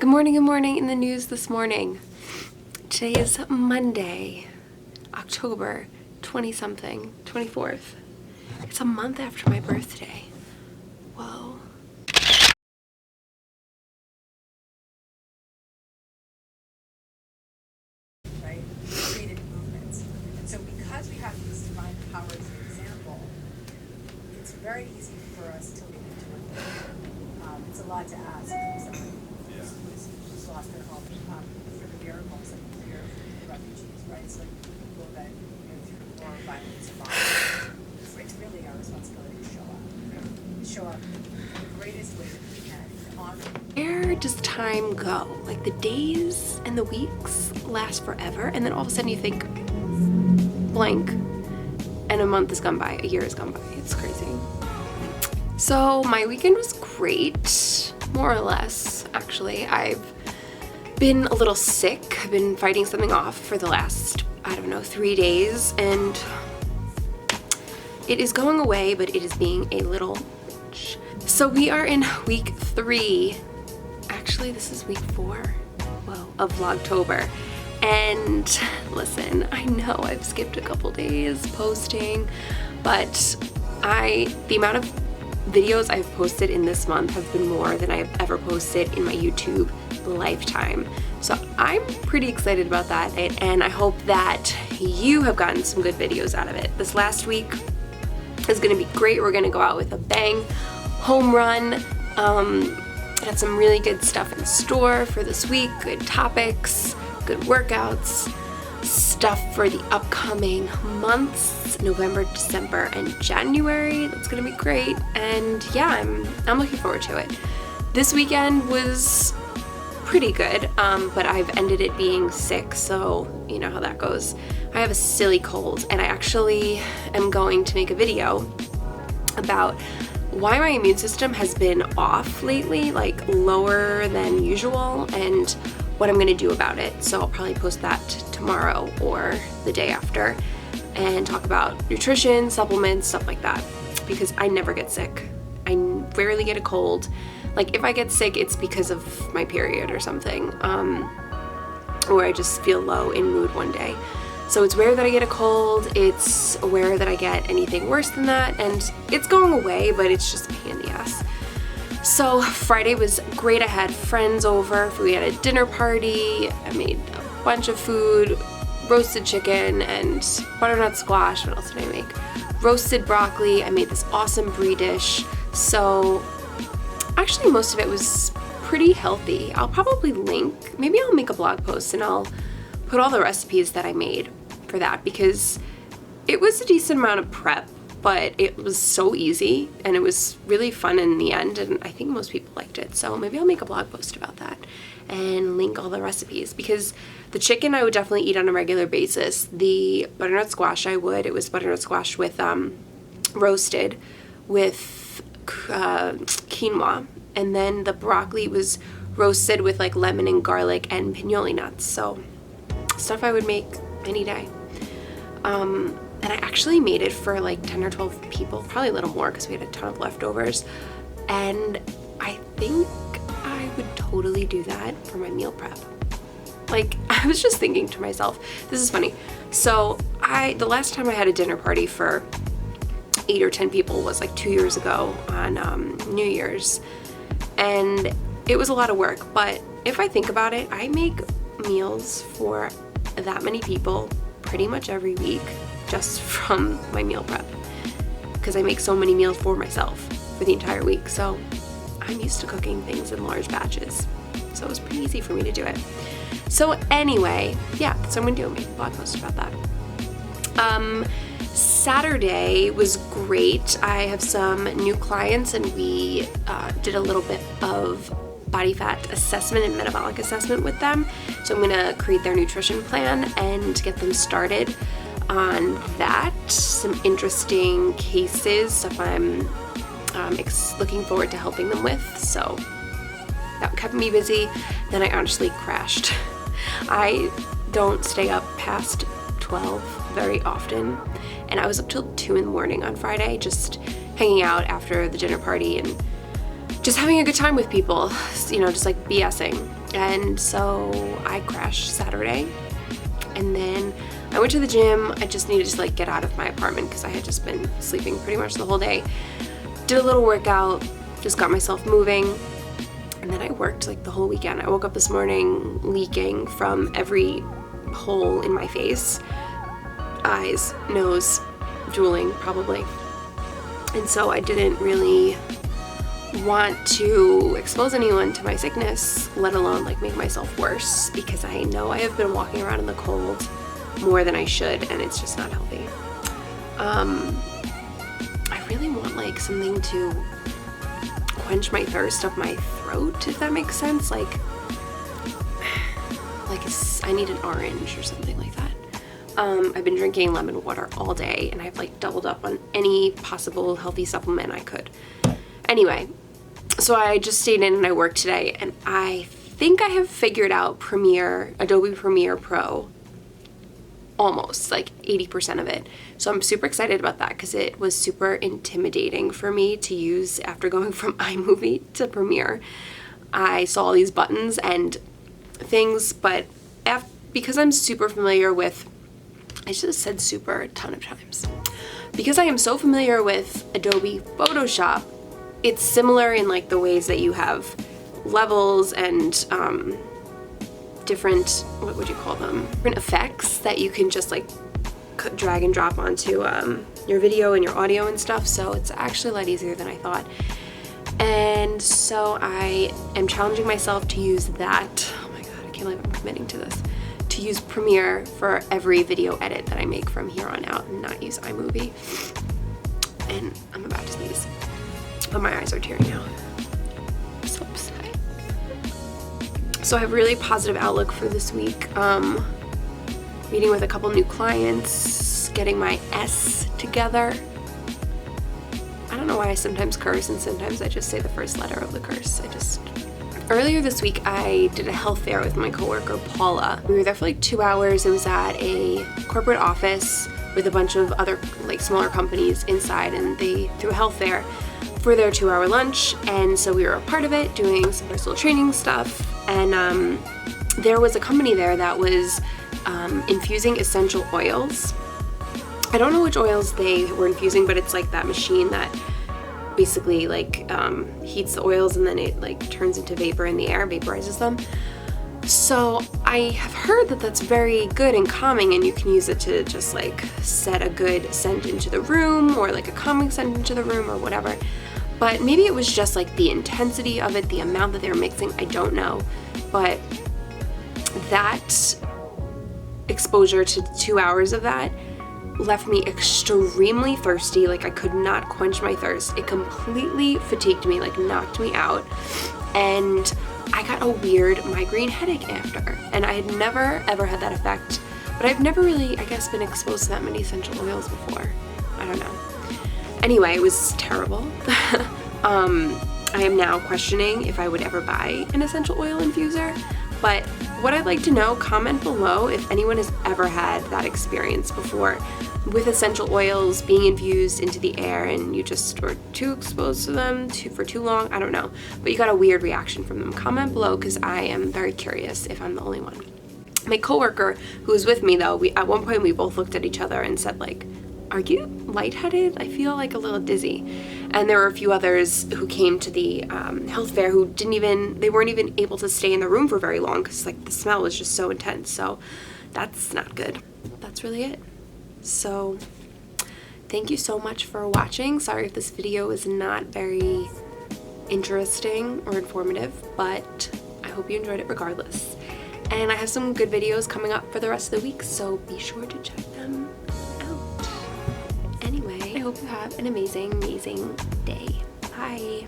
Good morning, good morning. In the news this morning. Today is Monday, October 20-something, 24th. It's a month after my birthday. Whoa. Right? Created movements. And so because we have these divine powers as an example, it's very easy for us to lean into it. It's a lot to ask from someone who's lost their home for the miracles and for your refugees, right? So like people that through war, violence, violence. It's really our responsibility to show up in the greatest way that we can to honor. Where does time go? Like the days and the weeks last forever, and then all of a sudden you think blank and a month has gone by, a year has gone by. It's crazy. So my weekend was great, more or less, actually. I've been a little sick. I've been fighting something off for the last, 3 days, and it is going away, but it is being a little bitch. So we are in week 3. Actually, this is week 4, of Vlogtober. And listen, I know I've skipped a couple days posting, but the amount of videos I've posted in this month have been more than I've ever posted in my YouTube lifetime. So I'm pretty excited about that, and I hope that you have gotten some good videos out of it. This last week is gonna be great. We're gonna go out with a bang, home run. Got some really good stuff in store for this week, good topics, good workouts, stuff for the upcoming months, November, December, and January. That's gonna be great, and yeah, I'm looking forward to it. This weekend was pretty good, but I've ended it being sick, so you know how that goes. I have a silly cold, and I actually am going to make a video about why my immune system has been off lately, like lower than usual, and what I'm gonna do about it. So I'll probably post that tomorrow or the day after and talk about nutrition, supplements, stuff like that, because I never get sick. I rarely get a cold. Like if I get sick, it's because of my period or something, or I just feel low in mood one day. So it's rare that I get a cold, it's rare that I get anything worse than that, and it's going away, but it's just a pain in the ass. So Friday was great. I had friends over, we had a dinner party, I made a bunch of food, roasted chicken and butternut squash. What else did I make? Roasted broccoli. I made this awesome brie dish. So actually most of it was pretty healthy. I'll probably link, maybe I'll make a blog post and I'll put all the recipes that I made for that, because it was a decent amount of prep, but it was so easy and it was really fun in the end, and I think most people liked it. So maybe I'll make a blog post about that and link all the recipes, because the chicken I would definitely eat on a regular basis. The butternut squash it was butternut squash with roasted with quinoa, and then the broccoli was roasted with like lemon and garlic and pinoli nuts. So stuff I would make any day. And I actually made it for like 10 or 12 people, probably a little more because we had a ton of leftovers. And I think I would totally do that for my meal prep. Like, I was just thinking to myself, this is funny. So the last time I had a dinner party for 8 or 10 people was like 2 years ago on New Year's. And it was a lot of work, but if I think about it, I make meals for that many people pretty much every week just from my meal prep, because I make so many meals for myself for the entire week. So I'm used to cooking things in large batches, so it was pretty easy for me to do it. So anyway, yeah, that's what I'm gonna do. Make a blog post about that. Saturday was great. I have some new clients, and we did a little bit of body fat assessment and metabolic assessment with them. So I'm gonna create their nutrition plan and get them started on that. Some interesting cases, stuff I'm looking forward to helping them with. So that kept me busy. Then I honestly crashed. I don't stay up past 12 very often, and I was up till 2 in the morning on Friday, just hanging out after the dinner party and just having a good time with people, you know, just like BSing. And so I crashed Saturday, and then I went to the gym. I just needed to like get out of my apartment because I had just been sleeping pretty much the whole day. Did a little workout, just got myself moving, and then I worked like the whole weekend. I woke up this morning leaking from every hole in my face, eyes, nose, drooling probably. And so I didn't really want to expose anyone to my sickness, let alone like make myself worse, because I know I have been walking around in the cold more than I should, and it's just not healthy. I really want like something to quench my thirst up my throat, if that makes sense. Like I need an orange or something like that. I've been drinking lemon water all day, and I've like doubled up on any possible healthy supplement I could. Anyway, so I just stayed in and I worked today, and I think I have figured out Adobe Premiere Pro, almost like 80% of it. So I'm super excited about that because it was super intimidating for me to use after going from iMovie to Premiere. I saw all these buttons and things, but because I'm super familiar with, I should have said super a ton of times. Because I am so familiar with Adobe Photoshop, it's similar in like the ways that you have levels and different, what would you call them? Different effects that you can just like drag and drop onto your video and your audio and stuff. So it's actually a lot easier than I thought. And so I am challenging myself to use that. Oh my God, I can't believe I'm committing to this. To use Premiere for every video edit that I make from here on out and not use iMovie. And I'm about to sneeze, but my eyes are tearing now. I'm so upset. So I have a really positive outlook for this week. Meeting with a couple new clients, getting my S together. I don't know why I sometimes curse and sometimes I just say the first letter of the curse. Earlier this week, I did a health fair with my coworker, Paula. We were there for like 2 hours. It was at a corporate office with a bunch of other like smaller companies inside, and they threw a health fair for their 2-hour lunch. And so we were a part of it, doing some personal training stuff. And there was a company there that was infusing essential oils. I don't know which oils they were infusing, but it's like that machine that basically like heats the oils and then it like turns into vapor in the air, vaporizes them. So I have heard that that's very good and calming, and you can use it to just like set a good scent into the room, or like a calming scent into the room, or whatever. But maybe it was just like the intensity of it, the amount that they were mixing, I don't know. But that exposure to 2 hours of that left me extremely thirsty. Like I could not quench my thirst. It completely fatigued me, like knocked me out, and I got a weird migraine headache after. And I had never ever had that effect, but I've never really, I guess, been exposed to that many essential oils before. I don't know. Anyway, it was terrible. I am now questioning if I would ever buy an essential oil infuser, but what I'd like to know, comment below if anyone has ever had that experience before with essential oils being infused into the air and you just were too exposed to them for too long. I don't know, but you got a weird reaction from them. Comment below because I am very curious if I'm the only one. My coworker who was with me though, at one point we both looked at each other and said like, "Are you lightheaded? I feel like a little dizzy." And there were a few others who came to the health fair who they weren't even able to stay in the room for very long because like the smell was just so intense. So that's not good. That's really it. So thank you so much for watching. Sorry if this video is not very interesting or informative, but I hope you enjoyed it regardless. And I have some good videos coming up for the rest of the week, so be sure to check them out. Anyway, I hope you have an amazing, amazing day. Bye.